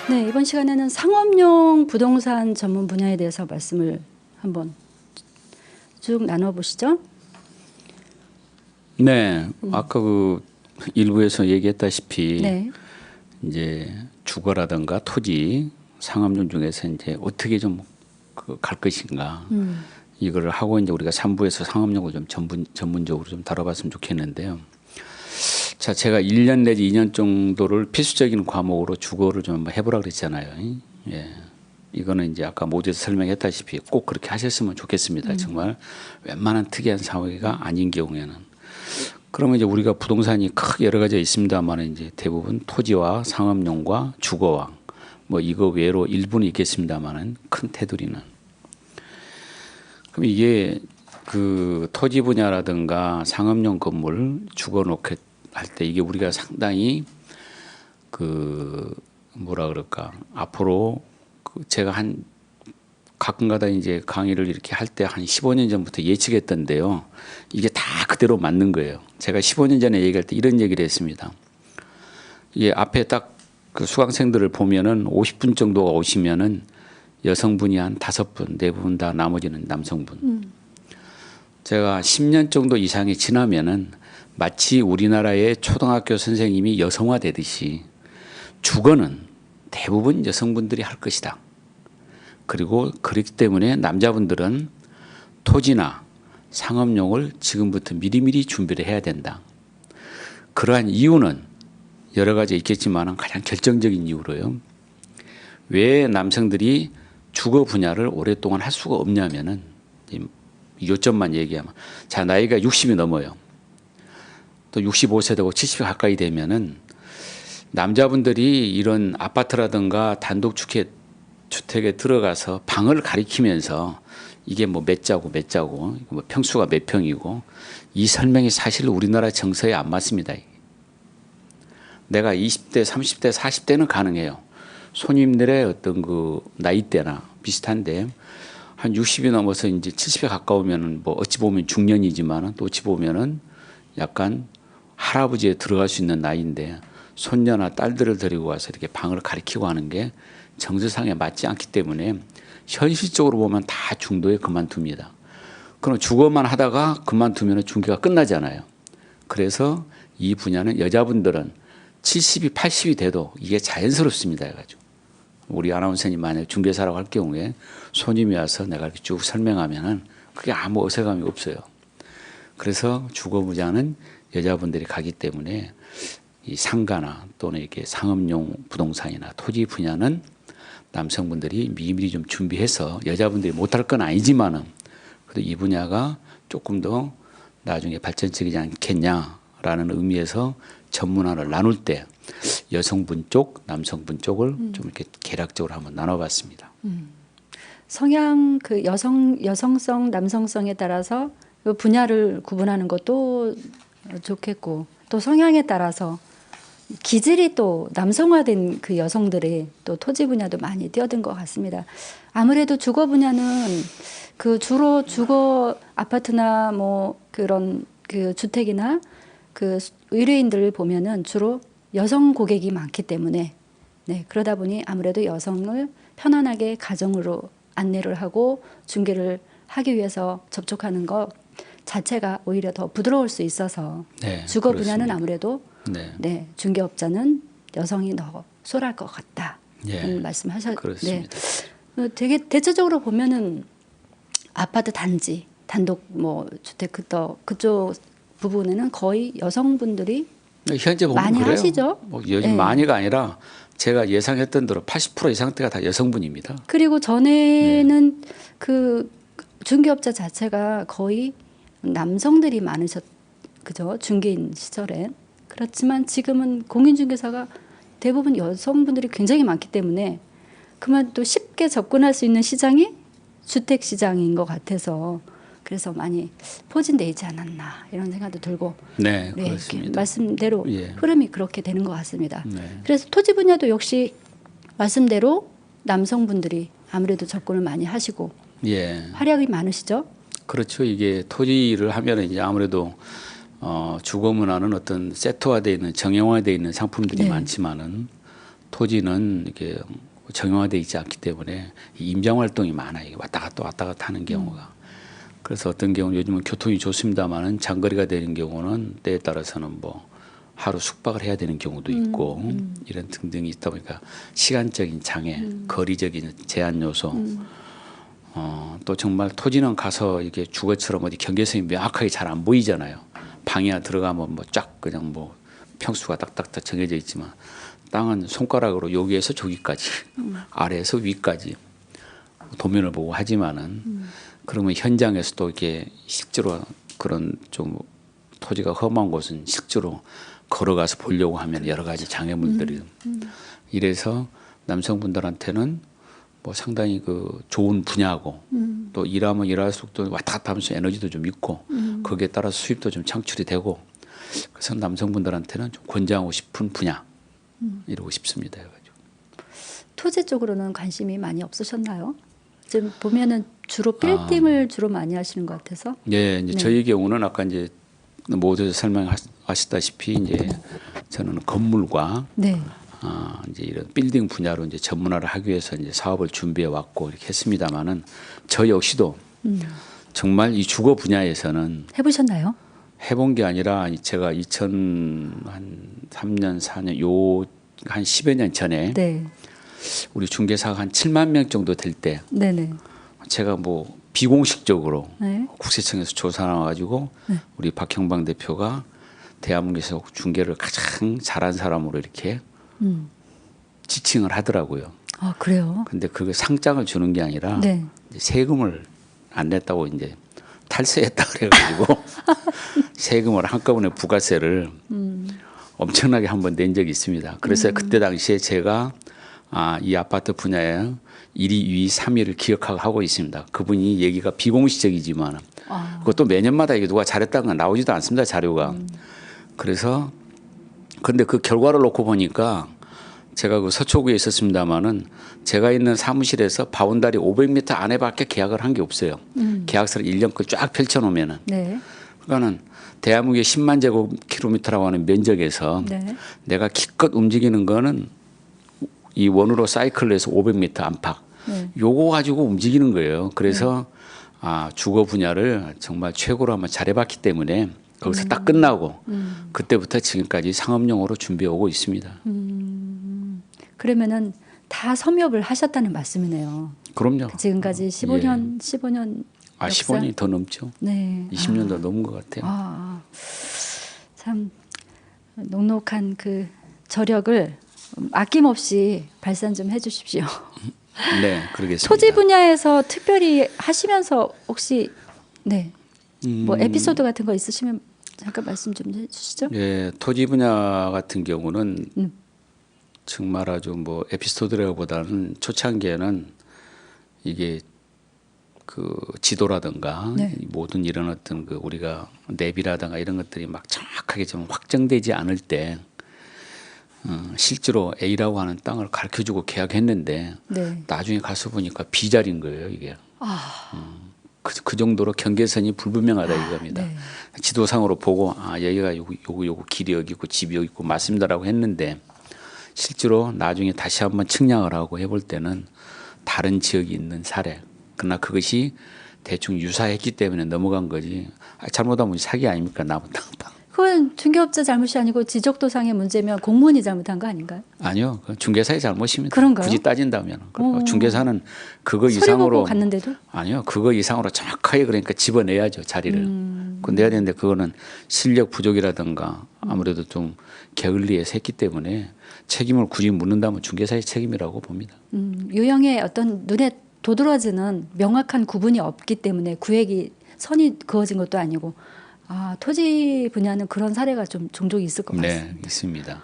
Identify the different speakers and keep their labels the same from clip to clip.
Speaker 1: 네, 이번 시간에는 상업용 부동산 전문 분야에 대해서 말씀을 한번 쭉 나눠보시죠.
Speaker 2: 네, 아까 그 일부에서 얘기했다시피
Speaker 1: 네.
Speaker 2: 이제 주거라든가 토지, 상업용 중에서 이제 어떻게 좀 그 갈 것인가 이거를 하고 이제 우리가 3부에서 상업용을 좀 전문적으로 좀 다뤄봤으면 좋겠는데요. 자, 제가 1년 내지 2년 정도를 필수적인 과목으로 주거를 좀 한번 해보라 그랬잖아요. 예. 이거는 이제 아까 모두에서 설명했다시피 꼭 그렇게 하셨으면 좋겠습니다. 정말 웬만한 특이한 상황이가 아닌 경우에는. 그러면 이제 우리가 부동산이 크게 여러 가지가 있습니다만 이제 대부분 토지와 상업용과 주거와 뭐 이거 외로 일부는 있겠습니다만은 큰 테두리는. 그럼 이게 그 토지 분야라든가 상업용 건물 주거 놓게 할 때 이게 우리가 상당히 그 뭐라 그럴까 앞으로 그 제가 한 가끔가다 이제 강의를 이렇게 할 때 한 15년 전부터 예측했던데요. 이게 다 그대로 맞는 거예요. 제가 15년 전에 얘기할 때 이런 얘기를 했습니다. 이게 앞에 딱 그 수강생들을 보면은 50분 정도가 오시면은 여성분이 한 5분, 4분 다 나머지는 남성분. 제가 10년 정도 이상이 지나면은 마치 우리나라의 초등학교 선생님이 여성화되듯이 주거는 대부분 여성분들이 할 것이다. 그리고 그렇기 때문에 남자분들은 토지나 상업용을 지금부터 미리미리 준비를 해야 된다. 그러한 이유는 여러 가지 있겠지만 가장 결정적인 이유로요. 왜 남성들이 주거 분야를 오랫동안 할 수가 없냐면은 요점만 얘기하면 자 나이가 60이 넘어요. 또 65세 되고 70이 가까이 되면은 남자분들이 이런 아파트라든가 단독주택에 들어가서 방을 가리키면서 이게 뭐 몇 자고 몇 자고 뭐 평수가 몇 평이고 이 설명이 사실 우리나라 정서에 안 맞습니다. 내가 20대, 30대, 40대는 가능해요. 손님들의 어떤 그 나이대나 비슷한데 한 60이 넘어서 이제 70에 가까우면은 뭐 어찌 보면 중년이지만은 또 어찌 보면은 약간 할아버지에 들어갈 수 있는 나이인데 손녀나 딸들을 데리고 와서 이렇게 방을 가리키고 하는 게 정서상에 맞지 않기 때문에 현실적으로 보면 다 중도에 그만둡니다. 그럼 주거만 하다가 그만두면 중개가 끝나잖아요. 그래서 이 분야는 여자분들은 70이 80이 돼도 이게 자연스럽습니다 해가지고 우리 아나운서님 만약 중개사라고 할 경우에 손님이 와서 내가 이렇게 쭉 설명하면은 그게 아무 어색함이 없어요. 그래서 주거 분야는 여자분들이 가기 때문에 이 상가나 또는 이렇게 상업용 부동산이나 토지 분야는 남성분들이 미리미리 좀 준비해서 여자분들이 못할 건 아니지만은 그래도 이 분야가 조금 더 나중에 발전적이지 않겠냐라는 의미에서 전문화를 나눌 때 여성분 쪽, 남성분 쪽을 좀 이렇게 개략적으로 한번 나눠봤습니다.
Speaker 1: 성향 그 여성성, 남성성에 따라서 그 분야를 구분하는 것도 좋겠고 또 성향에 따라서 기질이 또 남성화된 그 여성들이 또 토지 분야도 많이 뛰어든 것 같습니다. 아무래도 주거 분야는 그 주로 주거 아파트나 뭐 그런 그 주택이나 그 의뢰인들을 보면은 주로 여성 고객이 많기 때문에 네, 그러다 보니 아무래도 여성을 편안하게 가정으로 안내를 하고 중개를 하기 위해서 접촉하는 것 자체가 오히려 더 부드러울 수 있어서
Speaker 2: 네,
Speaker 1: 주거
Speaker 2: 그렇습니다.
Speaker 1: 분야는 아무래도 네, 중개업자는 여성이 더 수월할 것 같다.
Speaker 2: 예,
Speaker 1: 말씀하셨.
Speaker 2: 그렇습니다.
Speaker 1: 네. 되게 대체적으로 보면은 아파트 단지, 단독 뭐 주택 그쪽 부분에는 거의 여성분들이
Speaker 2: 현재 보면
Speaker 1: 많이
Speaker 2: 그래요.
Speaker 1: 하시죠.
Speaker 2: 뭐 요즘
Speaker 1: 네.
Speaker 2: 많이가 아니라 제가 예상했던 대로 80% 이상대가 다 여성분입니다.
Speaker 1: 그리고 전에는 그 중개업자 자체가 거의 남성들이 많으셨 그죠 중개인 시절엔. 그렇지만 지금은 공인중개사가 대부분 여성분들이 굉장히 많기 때문에 그만 또 쉽게 접근할 수 있는 시장이 주택 시장인 것 같아서 그래서 많이 포진되어 있지 않았나 이런 생각도 들고
Speaker 2: 네,
Speaker 1: 네,
Speaker 2: 그렇습니다.
Speaker 1: 말씀대로
Speaker 2: 예.
Speaker 1: 흐름이 그렇게 되는 것 같습니다.
Speaker 2: 네.
Speaker 1: 그래서 토지 분야도 역시 말씀대로 남성분들이 아무래도 접근을 많이 하시고
Speaker 2: 예,
Speaker 1: 활약이 많으시죠?
Speaker 2: 그렇죠. 이게 토지를 하면 이제 아무래도 주거 문화는 어떤 세트화되어 있는 정형화되어 있는 상품들이
Speaker 1: 네.
Speaker 2: 많지만은 토지는 이게 정형화되어 있지 않기 때문에 임장 활동이 많아요. 이게 왔다 갔다 하는 경우가. 그래서 어떤 경우는 요즘은 교통이 좋습니다만은 장거리가 되는 경우는 때에 따라서는 뭐 하루 숙박을 해야 되는 경우도 있고 이런 등등이 있다 보니까 시간적인 장애, 거리적인 제한 요소, 또 정말 토지는 가서 이게 주거처럼 어디 경계선이 명확하게 잘 안 보이잖아요. 방에 들어가면 뭐 쫙 그냥 뭐 평수가 딱딱딱 정해져 있지만 땅은 손가락으로 여기에서 저기까지, 아래에서 위까지 도면을 보고 하지만은 그러면 현장에서도 이렇게 실제로 그런 좀 토지가 험한 곳은 실제로 걸어가서 보려고 하면 여러 가지 장애물들이 이래서 남성분들한테는 뭐 상당히 그 좋은 분야고 또 일하면 일할수록 또 왔다 갔다 하면서 에너지도 좀 있고 거기에 따라서 수입도 좀 창출이 되고 그래서 남성분들한테는 좀 권장하고 싶은 분야 이러고 싶습니다. 해가지고.
Speaker 1: 토지 쪽으로는 관심이 많이 없으셨나요? 지금 보면은 주로 빌딩을 주로 많이 하시는 것 같아서.
Speaker 2: 예, 이제
Speaker 1: 네.
Speaker 2: 저희 경우는 아까 이제 모두 설명하셨다시피 이제 저는 건물과
Speaker 1: 네.
Speaker 2: 이제 이런 빌딩 분야로 이제 전문화를 하기 위해서 이제 사업을 준비해 왔고 이렇게 했습니다만은 저 역시도 정말 이 주거 분야에서는
Speaker 1: 해보셨나요?
Speaker 2: 해본 게 아니라 제가 2003년 4년 요 한 10여 년 전에
Speaker 1: 네.
Speaker 2: 우리 중개사가 한 7만 명 정도 될 때
Speaker 1: 네네.
Speaker 2: 제가 뭐 비공식적으로
Speaker 1: 네.
Speaker 2: 국세청에서 조사 나와가지고 우리 박형방 대표가 대한민국에서 중개를 가장 잘한 사람으로 이렇게 지칭을 하더라고요.
Speaker 1: 아 그래요?
Speaker 2: 근데 그 상장을 주는 게 아니라
Speaker 1: 네.
Speaker 2: 이제 세금을 안 냈다고 이제 탈세했다 그래가지고 세금을 한꺼번에 부가세를 엄청나게 한번 낸 적이 있습니다. 그래서 그때 당시에 제가 이 아파트 분야에 1위, 2위, 3위를 기억하고 있습니다. 그분이 얘기가 비공식적이지만 그것도 매년마다 이게 누가 잘했다는 건 나오지도 않습니다. 자료가. 그래서 근데 그 결과를 놓고 보니까 제가 그 서초구에 있었습니다마는 제가 있는 사무실에서 바운다리 500m 안에밖에 계약을 한 게 없어요. 계약서를 1년 걸 쫙 펼쳐놓으면은.
Speaker 1: 네.
Speaker 2: 그러니까는 대한민국의 10만 제곱킬로미터라고 하는 면적에서
Speaker 1: 네.
Speaker 2: 내가 기껏 움직이는 거는 이 원으로 사이클로 해서 500m 안팎.
Speaker 1: 네.
Speaker 2: 요거 가지고 움직이는 거예요. 그래서 주거 분야를 정말 최고로 한번 잘해봤기 때문에 거기서 딱 끝나고 그때부터 지금까지 상업용으로 준비해 오고 있습니다.
Speaker 1: 그러면은 다 섬협을 하셨다는 말씀이네요.
Speaker 2: 그럼요.
Speaker 1: 지금까지 15년, 15년.
Speaker 2: 15년이 더 넘죠.
Speaker 1: 네.
Speaker 2: 20년 더 넘은 것 같아요.
Speaker 1: 참 녹록한 그 저력을 아낌없이 발산 좀 해주십시오.
Speaker 2: 네, 그러겠습니다.
Speaker 1: 토지 분야에서 특별히 하시면서 혹시 뭐 에피소드 같은 거 있으시면 잠깐 말씀 좀 해주시죠.
Speaker 2: 예, 토지 분야 같은 경우는 정말 아주 뭐 에피소드라기보다는 초창기에는 이게 그 지도라든가 모든 이런 어떤 그 우리가 내비라든가 이런 것들이 막 정확하게 좀 확정되지 않을 때 실제로 A라고 하는 땅을 가르쳐주고 계약했는데 나중에 가서 보니까 B 자리인 거예요 이게. 그 정도로 경계선이 불분명하다 이겁니다.
Speaker 1: 네.
Speaker 2: 지도상으로 보고 여기가 요거 길이 여기 있고 집이 여기 있고 맞습니다라고 했는데 실제로 나중에 다시 한번 측량을 하고 해볼 때는 다른 지역이 있는 사례. 그러나 그것이 대충 유사했기 때문에 넘어간 거지. 잘못하면 사기 아닙니까? 남은 땅.
Speaker 1: 그건 중개업자 잘못이 아니고 지적도상의 문제면 공무원이 잘못한 거 아닌가요?
Speaker 2: 아니요. 그건 중개사의 잘못입니다.
Speaker 1: 그런가요?
Speaker 2: 굳이 따진다면. 중개사는 그거
Speaker 1: 서류
Speaker 2: 이상으로.
Speaker 1: 보고 갔는데도?
Speaker 2: 아니요. 그거 이상으로 정확하게 그러니까 집어내야죠. 자리를. 그건 내야 되는데 그거는 실력 부족이라든가 아무래도 좀 게을리해서 했기 때문에 책임을 굳이 묻는다면 중개사의 책임이라고 봅니다.
Speaker 1: 유형의 어떤 눈에 도드라지는 명확한 구분이 없기 때문에 구획이 선이 그어진 것도 아니고 토지 분야는 그런 사례가 좀 종종 있을 것 같습니다.
Speaker 2: 네, 있습니다.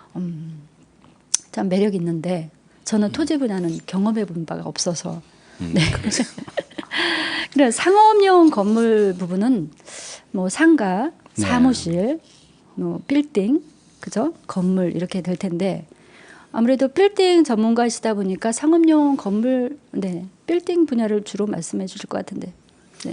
Speaker 1: 참 매력 있는데 저는 토지 분야는 경험해 본 바가 없어서. 네. 그래 상업용 건물 부분은 뭐 상가, 사무실, 뭐 빌딩, 그죠? 건물 이렇게 될 텐데 아무래도 빌딩 전문가이시다 보니까 상업용 건물, 빌딩 분야를 주로 말씀해 주실 것 같은데. 네.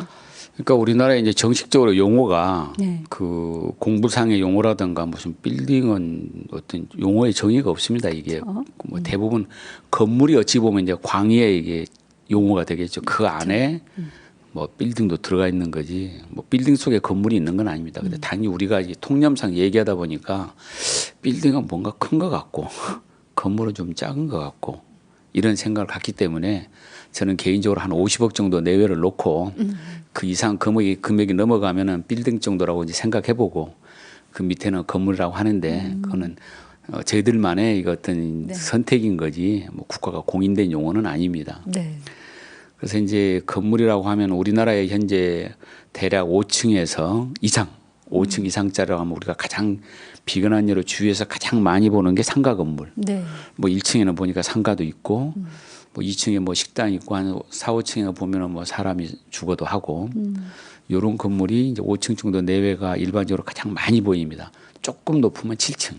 Speaker 2: 그러니까 우리나라에 이제 정식적으로 용어가
Speaker 1: 네.
Speaker 2: 그 공부상의 용어라든가 무슨 빌딩은 어떤 용어의 정의가 없습니다. 이게 뭐 대부분 건물이 어찌 보면 이제 광의의 이게 용어가 되겠죠. 그 안에 뭐 빌딩도 들어가 있는 거지. 뭐 빌딩 속에 건물이 있는 건 아닙니다. 근데 당연히 우리가 이제 통념상 얘기하다 보니까 빌딩은 뭔가 큰 것 같고 건물은 좀 작은 것 같고 이런 생각을 갖기 때문에 저는 개인적으로 한 50억 정도 내외를 놓고 그 이상 금액이 넘어가면은 빌딩 정도라고 이제 생각해보고 그 밑에는 건물이라고 하는데 그거는 저희들만의 이거 어떤
Speaker 1: 네.
Speaker 2: 선택인 거지 뭐 국가가 공인된 용어는 아닙니다.
Speaker 1: 네.
Speaker 2: 그래서 이제 건물이라고 하면 우리나라에 현재 대략 5층에서 이상, 5층 이상짜리라고 하면 우리가 가장 비근한 예로 주위에서 가장 많이 보는 게 상가 건물.
Speaker 1: 네.
Speaker 2: 뭐 1층에는 보니까 상가도 있고 뭐 2층에 뭐 식당 있고 한 4, 5층에 보면은 뭐 사람이 죽어도 하고 요런 건물이 이제 5층 정도 내외가 일반적으로 가장 많이 보입니다. 조금 높으면 7층.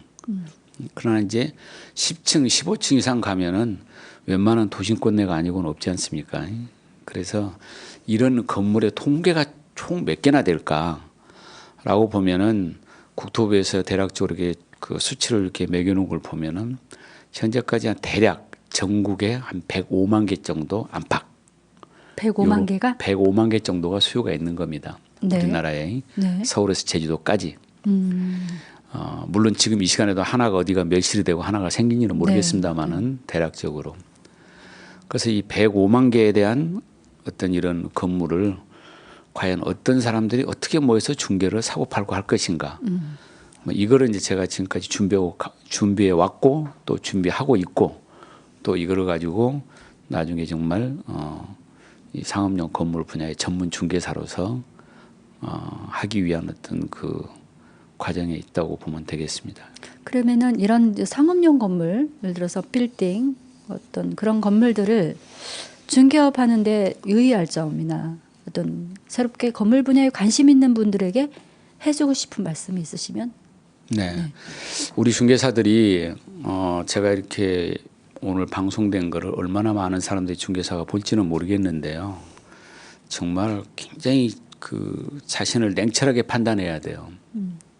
Speaker 2: 그러나 이제 10층, 15층 이상 가면은 웬만한 도심권 내가 아니고는 없지 않습니까? 그래서 이런 건물의 통계가 총 몇 개나 될까라고 보면은 국토부에서 대략적으로 이렇게 그 수치를 이렇게 매겨놓은 걸 보면은 현재까지 한 대략 전국에 한 105만 개 정도 안팎.
Speaker 1: 105만 개가?
Speaker 2: 105만 개 정도가 수요가 있는 겁니다.
Speaker 1: 네.
Speaker 2: 우리나라에
Speaker 1: 네.
Speaker 2: 서울에서 제주도까지. 물론 지금 이 시간에도 하나가 어디가 멸실이 되고 하나가 생긴지는 모르겠습니다만은 대략적으로. 그래서 이 105만 개에 대한 어떤 이런 건물을 과연 어떤 사람들이 어떻게 모여서 중개를 사고 팔고 할 것인가. 뭐 이거를 이제 제가 지금까지 준비해 왔고 또 준비하고 있고 또 이거를 가지고 나중에 정말 이 상업용 건물 분야의 전문 중개사로서 하기 위한 어떤 그 과정에 있다고 보면 되겠습니다.
Speaker 1: 그러면은 이런 상업용 건물, 예를 들어서 빌딩 어떤 그런 건물들을 중개업하는데 유의할 점이나 어떤 새롭게 건물 분야에 관심 있는 분들에게 해주고 싶은 말씀이 있으시면?
Speaker 2: 네. 우리 중개사들이 제가 이렇게 오늘 방송된 거를 얼마나 많은 사람들이 중개사가 볼지는 모르겠는데요. 정말 굉장히 그 자신을 냉철하게 판단해야 돼요.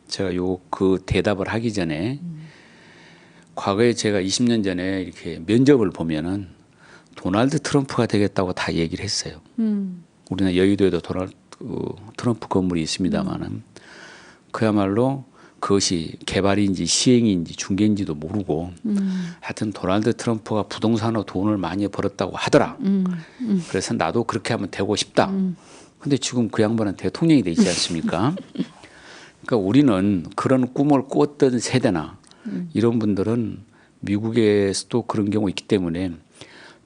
Speaker 2: 제가 그 대답을 하기 전에 과거에 제가 20년 전에 이렇게 면접을 보면은 도널드 트럼프가 되겠다고 다 얘기를 했어요. 우리나라 여의도에도 도널드 트럼프 건물이 있습니다만은 그야말로 그것이 개발인지 시행인지 중개인지도 모르고 하여튼 도널드 트럼프가 부동산으로 돈을 많이 벌었다고 하더라. 그래서 나도 그렇게 하면 되고 싶다. 근데 지금 그 양반은 대통령이 돼 있지 않습니까? 그러니까 우리는 그런 꿈을 꾸었던 세대나 이런 분들은 미국에서도 그런 경우 있기 때문에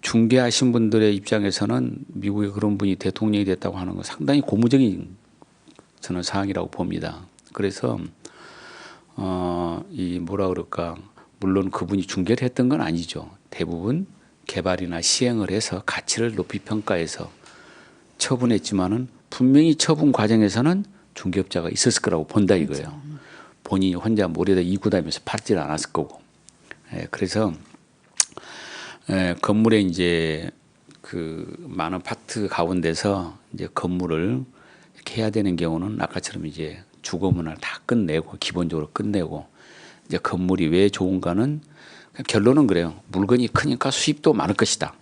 Speaker 2: 중개하신 분들의 입장에서는 미국의 그런 분이 대통령이 됐다고 하는 건 상당히 고무적인 저는 사항이라고 봅니다. 그래서 이 뭐라 그럴까 물론 그분이 중개를 했던 건 아니죠. 대부분 개발이나 시행을 해서 가치를 높이 평가해서 처분했지만은 분명히 처분 과정에서는 중개업자가 있었을 거라고 본다 이거예요. 본인이 혼자 모래다 이고 다니면서 팔지는 않았을 거고. 그래서 건물에 이제 그 많은 파트 가운데서 이제 건물을 이렇게 해야 되는 경우는 아까처럼 이제 주거문화를 다 끝내고 기본적으로 끝내고 이제 건물이 왜 좋은가는 결론은 그래요. 물건이 크니까 수입도 많을 것이다.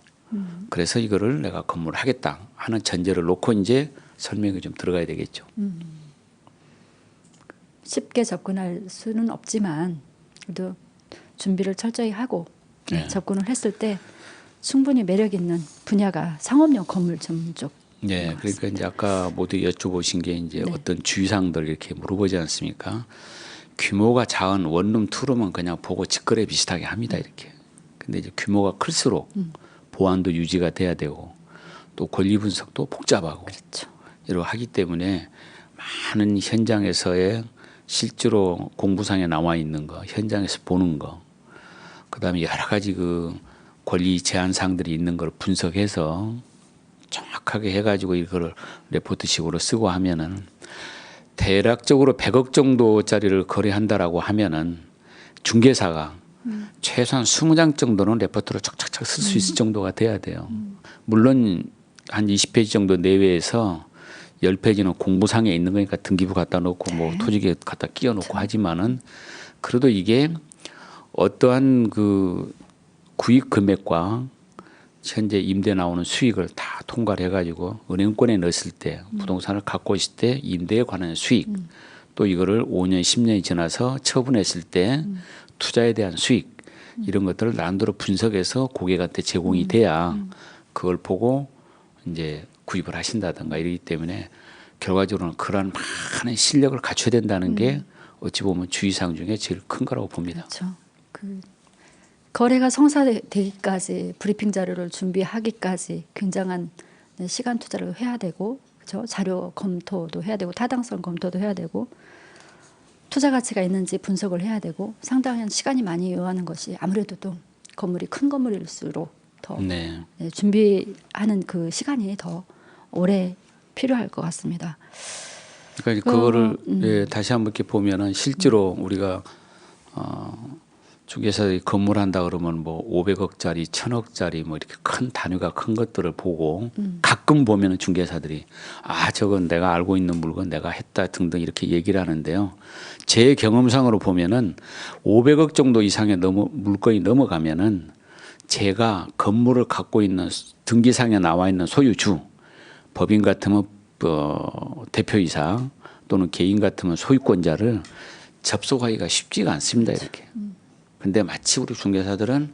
Speaker 2: 그래서 이거를 내가 건물을 하겠다 하는 전제를 놓고 이제 설명이 좀 들어가야 되겠죠.
Speaker 1: 쉽게 접근할 수는 없지만 그래도 준비를 철저히 하고 접근을 했을 때 충분히 매력 있는 분야가 상업용 건물 전문 쪽.
Speaker 2: 네, 그러니까 이제 아까 모두 여쭤보신 게 이제 어떤 주의사항들 이렇게 물어보지 않습니까? 규모가 작은 원룸, 투룸은 그냥 보고 직거래 비슷하게 합니다 이렇게. 근데 이제 규모가 클수록 보안도 유지가 돼야 되고 또 권리 분석도 복잡하고
Speaker 1: 그렇죠.
Speaker 2: 이러고 하기 때문에 많은 현장에서의 실제로 공부상에 나와 있는 거, 현장에서 보는 거, 그다음에 여러 가지 그 권리 제한 사항들이 있는 걸 분석해서 정확하게 해가지고 이거를 레포트식으로 쓰고 하면은 대략적으로 100억 정도짜리를 거래한다라고 하면은 중개사가 최소한 20장 정도는 레포트로 척척척 쓸 수 있을 정도가 돼야 돼요. 물론 한 20페이지 정도 내외에서 10페이지는 공부상에 있는 거니까 등기부 갖다 놓고 뭐 토지계 갖다 끼워 놓고 하지만은 그래도 이게 어떠한 그 구입 금액과 현재 임대 나오는 수익을 다 통과를 해가지고 은행권에 넣었을 때 부동산을 갖고 있을 때 임대에 관한 수익 또 이거를 5년 10년이 지나서 처분했을 때 투자에 대한 수익 이런 것들을 난도로 분석해서 고객한테 제공이 돼야 그걸 보고 이제 구입을 하신다든가 이러기 때문에 결과적으로는 그러한 많은 실력을 갖춰야 된다는 게 어찌 보면 주의사항 중에 제일 큰 거라고 봅니다.
Speaker 1: 그렇죠. 그 거래가 성사되기까지 브리핑 자료를 준비하기까지 굉장한 시간 투자를 해야 되고, 그렇죠? 자료 검토도 해야 되고, 타당성 검토도 해야 되고, 투자 가치가 있는지 분석을 해야 되고, 상당한 시간이 많이 요하는 것이 아무래도 또 건물이 큰 건물일수록 더
Speaker 2: 네.
Speaker 1: 준비하는 그 시간이 더 오래 필요할 것 같습니다.
Speaker 2: 그러니까 그거를 예, 다시 한번 이렇게 보면은 실제로 우리가 중개사들이 건물한다 그러면 뭐 500억짜리, 1000억짜리 뭐 이렇게 큰 단위가 큰 것들을 보고 가끔 보면은 중개사들이 아 저건 내가 알고 있는 물건 내가 했다 등등 이렇게 얘기를 하는데요. 제 경험상으로 보면은 500억 정도 이상의 물건이 넘어가면은 제가 건물을 갖고 있는 등기상에 나와 있는 소유주, 법인 같으면 대표이사 또는 개인 같으면 소유권자를 접속하기가 쉽지가 않습니다. 이렇게. 근데 마치 우리 중개사들은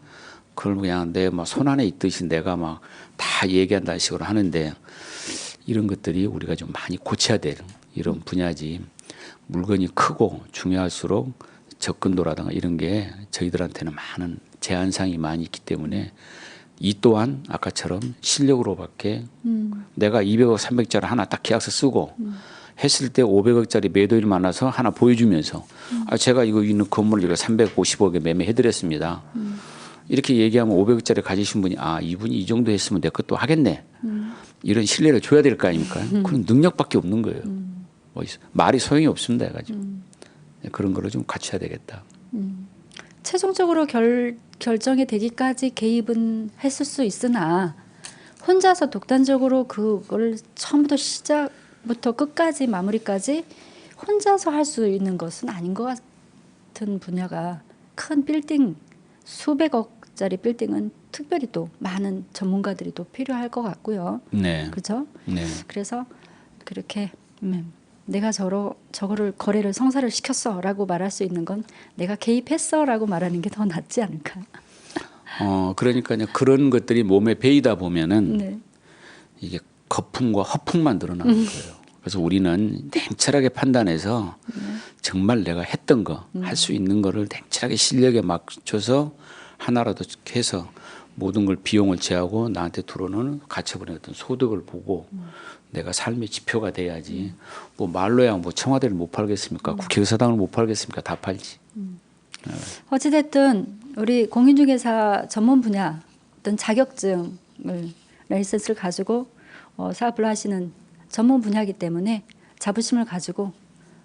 Speaker 2: 그걸 그냥 내 막 손 안에 있듯이 내가 막 다 얘기한다는 식으로 하는데 이런 것들이 우리가 좀 많이 고쳐야 될 이런 분야지. 물건이 크고 중요할수록 접근도라든가 이런 게 저희들한테는 많은 제한상이 많이 있기 때문에 이 또한 아까처럼 실력으로밖에 내가 200억, 300억짜리 하나 딱 계약서 쓰고 했을 때 500억짜리 매도일 만나서 하나 보여주면서 아 제가 이거 있는 건물을 이거 350억에 매매해드렸습니다. 이렇게 얘기하면 500억짜리 가지신 분이 아 이분이 이 정도 했으면 내 것도 하겠네. 이런 신뢰를 줘야 될 거 아닙니까? 그런 능력밖에 없는 거예요. 뭐 말이 소용이 없습니다 해가지고 그런 거를 좀 갖춰야 되겠다.
Speaker 1: 최종적으로 결정이 되기까지 개입은 했을 수 있으나 혼자서 독단적으로 그걸 처음부터 시작부터 끝까지 마무리까지 혼자서 할 수 있는 것은 아닌 것 같은 분야가 큰 빌딩 수백억짜리 빌딩은 특별히 또 많은 전문가들이 또 필요할 것 같고요.
Speaker 2: 네.
Speaker 1: 그렇죠?
Speaker 2: 네.
Speaker 1: 그래서 그렇게 내가 저거를 거래를 성사를 시켰어라고 말할 수 있는 건 내가 개입했어라고 말하는 게 더 낫지 않을까?
Speaker 2: 그러니까요. 그런 것들이 몸에 배이다 보면은
Speaker 1: 네.
Speaker 2: 이게 거품과 허풍만 늘어나는 거예요. 그래서 우리는 냉철하게 판단해서 정말 내가 했던 거, 할 수 있는 거를 냉철하게 실력에 맞춰서 하나라도 해서 모든 걸 비용을 제하고 나한테 들어오는 가처분의 어떤 소득을 보고 내가 삶의 지표가 돼야지. 뭐 말로야 뭐 청와대를 못 팔겠습니까? 국회의사당을 못 팔겠습니까? 다 팔지.
Speaker 1: 어찌됐든 우리 공인중개사 전문 분야 어떤 자격증을 라이센스를 가지고 사업을 하시는 전문 분야이기 때문에 자부심을 가지고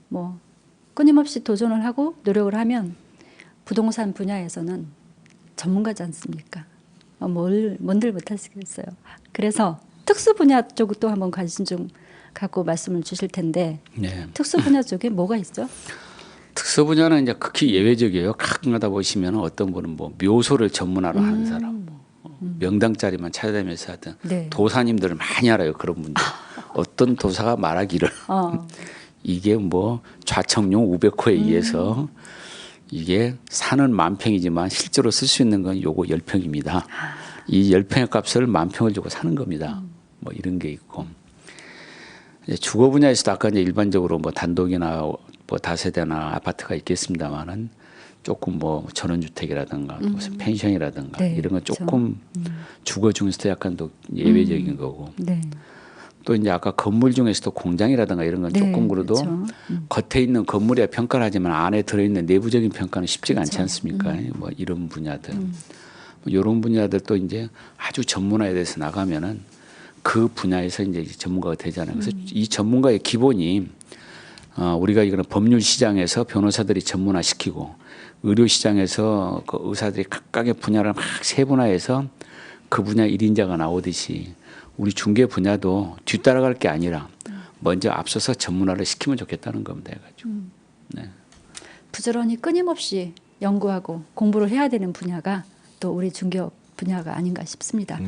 Speaker 1: 뭐 끊임없이 도전을 하고 노력을 하면 부동산 분야에서는 전문가지 않습니까? 뭔들 못하시겠어요. 그래서 특수 분야 쪽도 한번 관심 좀 갖고 말씀을 주실 텐데
Speaker 2: 네.
Speaker 1: 특수 분야 쪽에 뭐가 있죠?
Speaker 2: 특수 분야는 이제 극히 예외적이에요. 가끔가다 보시면 어떤 분은 뭐 묘소를 전문화로 하는 사람, 명당자리만 찾아다니면서 하든
Speaker 1: 네.
Speaker 2: 도사님들을 많이 알아요. 그런 분들. 어떤 도사가 말하기를 이게 뭐 좌청룡 우백호에 의해서 이게 산은 10,000평이지만 실제로 쓸 수 있는 건 요거 10평입니다. 이 10평의 값을 10,000평을 주고 사는 겁니다. 뭐 이런 게 있고 이제 주거 분야에서도 아까 이제 일반적으로 뭐 단독이나 뭐 다세대나 아파트가 있겠습니다만은 조금 뭐 전원주택이라든가 무슨 펜션이라든가
Speaker 1: 네,
Speaker 2: 이런 건
Speaker 1: 그렇죠.
Speaker 2: 조금 주거 중에서도 약간 또 예외적인 거고
Speaker 1: 네.
Speaker 2: 또 이제 아까 건물 중에서도 공장이라든가 이런 건
Speaker 1: 네,
Speaker 2: 조금 그래도
Speaker 1: 그렇죠.
Speaker 2: 겉에 있는 건물에 평가를 하지만 안에 들어있는 내부적인 평가는 쉽지가 않지
Speaker 1: 그렇죠.
Speaker 2: 않습니까? 뭐 이런 분야들. 이런 분야들 또 이제 아주 전문화에 대해서 나가면은 그 분야에서 이제 전문가가 되잖아요. 그래서 이 전문가의 기본이 우리가 이거는 법률 시장에서 변호사들이 전문화 시키고 의료 시장에서 그 의사들이 각각의 분야를 막 세분화해서 그 분야 1인자가 나오듯이 우리 중개 분야도 뒤따라갈 게 아니라 먼저 앞서서 전문화를 시키면 좋겠다는 겁니다. 해가지고. 네.
Speaker 1: 부지런히 끊임없이 연구하고 공부를 해야 되는 분야가 또 우리 중개업 분야가 아닌가 싶습니다.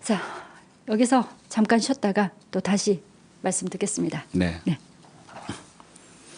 Speaker 1: 자, 여기서 잠깐 쉬었다가 또 다시 말씀 듣겠습니다.
Speaker 2: 네.
Speaker 1: 네.